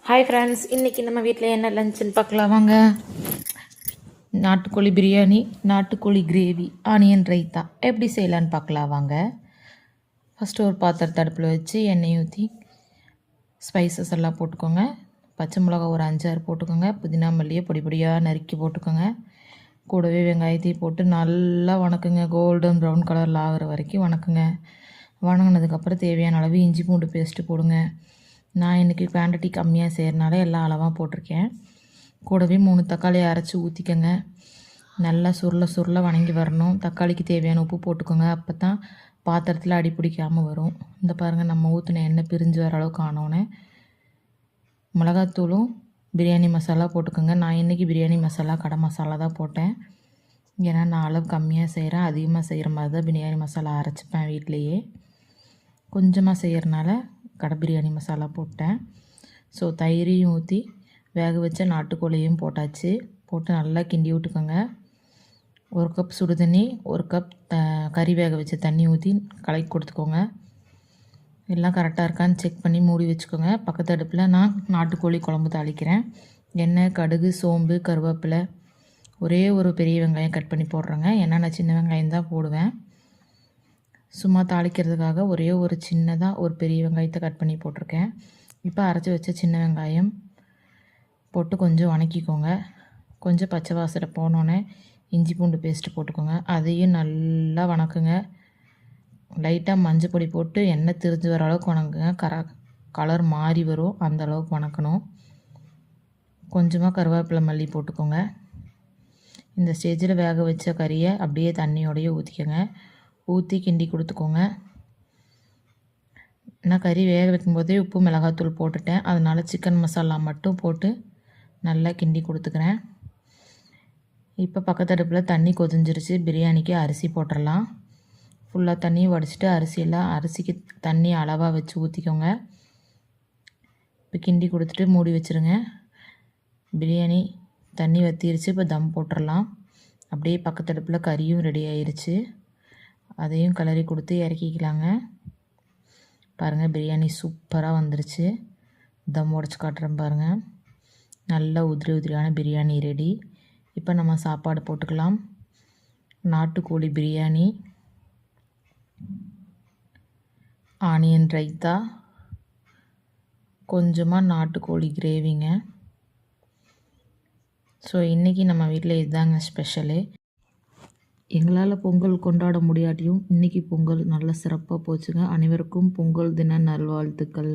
Hi friends, இன்றைக்கி நம்ம வீட்டில் என்ன லஞ்சுன்னு பார்க்கலாம் வாங்க. நாட்டுக்கோழி பிரியாணி, நாட்டுக்கோழி கிரேவி, ஆனியன் ரைத்தா எப்படி செய்யலான்னு பார்க்கலாம் வாங்க. ஃபஸ்ட்டு ஒரு பாத்திரத்தை அடுப்பில் வச்சு எண்ணெய் ஊற்றி ஸ்பைசஸ் எல்லாம் போட்டுக்கோங்க. பச்சை மிளகா ஒரு 5-6 போட்டுக்கோங்க. புதினா மல்லியை பொடி பொடியாக நறுக்கி போட்டுக்கோங்க. கூடவே வெங்காயத்தையும் போட்டு நல்லா வணக்குங்க. கோல்டன் ப்ரௌன் கலரில் ஆகிற வரைக்கும் வணக்குங்க. வணங்கினதுக்கப்புறம் தேவையான அளவு இஞ்சி பூண்டு பேஸ்ட்டு போடுங்க. நான் இன்றைக்கி குவான்டிட்டி கம்மியாக செய்கிறனால எல்லாம் அளவாக போட்டிருக்கேன். கூடவே 3 தக்காளியை அரைச்சி ஊற்றிக்கோங்க. நல்லா சுருள வணங்கி வரணும். தக்காளிக்கு தேவையான உப்பு போட்டுக்கோங்க. அப்போ தான் பாத்திரத்தில் அடி பிடிக்காமல் வரும். இந்த பாருங்கள், நம்ம ஊற்றின எண்ணெய் பிரிஞ்சு வர அளவுக்கு ஆனோன்னே மிளகாத்தூளும் பிரியாணி மசாலா போட்டுக்கோங்க. நான் இன்றைக்கி பிரியாணி மசாலா கடை மசாலா தான் போட்டேன். ஏன்னா நான் அளவு கம்மியாக செய்கிறேன். அதிகமாக செய்கிற மாதிரி தான் பிரியாணி மசாலா அரைச்சிப்பேன் வீட்லேயே. கொஞ்சமாக செய்கிறனால கடை பிரியாணி மசாலா போட்டேன். ஸோ தயிரையும் ஊற்றி வேக வச்ச நாட்டுக்கோழியும் போட்டாச்சு. போட்டு நல்லா கிண்டி விட்டுக்கோங்க. 1 கப் சுடு தண்ணி, 1 கப் கறி வேக வச்ச தண்ணி ஊற்றி கலக்கி கொடுத்துக்கோங்க. எல்லாம் கரெக்டாக இருக்கான்னு செக் பண்ணி மூடி வச்சுக்கோங்க. பக்கத்து அடுப்பில் நான் நாட்டுக்கோழி குழம்பு தாளிக்கிறேன். எண்ணெய், கடுகு, சோம்பு, கருவேப்பிலை, ஒரே ஒரு பெரிய வெங்காயம் கட் பண்ணி போடுறேங்க. ஏன்னா நான் சின்ன வெங்காயம் தான் போடுவேன். சும்மா தாளிக்கிறதுக்காக ஒரே ஒரு சின்னதாக ஒரு பெரிய வெங்காயத்தை கட் பண்ணி போட்டிருக்கேன். இப்போ அரைச்சி வச்ச சின்ன வெங்காயம் போட்டு கொஞ்சம் வணக்கிக்கோங்க. கொஞ்சம் பச்சை வாசனை போனோன்னே இஞ்சி பூண்டு பேஸ்ட்டு போட்டுக்கோங்க. அதையும் நல்லா வணக்குங்க. லைட்டாக மஞ்சள் பொடி போட்டு எண்ணெய் திரிஞ்சு வர அளவுக்கு வணக்குங்க. கலர் மாறி வரும், அந்த அளவுக்கு வணக்கணும். கொஞ்சமாக கருவேப்பிலை மல்லி போட்டுக்கோங்க. இந்த ஸ்டேஜில் வேக வச்ச கறியை அப்படியே தண்ணியோடையே ஊற்றிக்கோங்க. ஊற்றி கிண்டி கொடுத்துக்கோங்க. நான் கறி வேக வைக்கும்போதே உப்பு மிளகாத்தூள் போட்டுட்டேன். அதனால் சிக்கன் மசாலா மட்டும் போட்டு நல்லா கிண்டி கொடுத்துக்கிறேன். இப்போ பக்கத்து அடுப்பில் தண்ணி கொதிஞ்சிருச்சு. பிரியாணிக்கு அரிசி போட்டுடலாம். ஃபுல்லாக தண்ணியும் வடிச்சிட்டு அரிசிக்கு தண்ணி அளவாக வச்சு ஊற்றிக்கோங்க. இப்போ கிண்டி கொடுத்துட்டு மூடி வச்சுருங்க. பிரியாணி தண்ணி வற்றிருச்சு. இப்போ தம் போட்டுடலாம். அப்படியே பக்கத்து அடுப்பில் கறியும் ரெடி ஆயிடுச்சு. அதையும் கிளறி கொடுத்து இறக்கிக்கலாங்க. பாருங்கள், பிரியாணி சூப்பராக வந்துருச்சு. தம் உடச்சி காட்டுறேன் பாருங்கள். நல்லா உதிரியான பிரியாணி ரெடி. இப்போ நம்ம சாப்பாடு போட்டுக்கலாம். நாட்டுக்கோழி பிரியாணி, ஆனியன் ரைத்தா, கொஞ்சமாக நாட்டுக்கோழி கிரேவிங்க. ஸோ இன்றைக்கி நம்ம வீட்டில் இதுதாங்க ஸ்பெஷலு. எங்களால் பொங்கல் கொண்டாட முடியாட்டியும் இன்றைக்கி பொங்கல் நல்ல சிறப்பாக போச்சுங்க. அனைவருக்கும் பொங்கல் தின நல்வாழ்த்துக்கள்.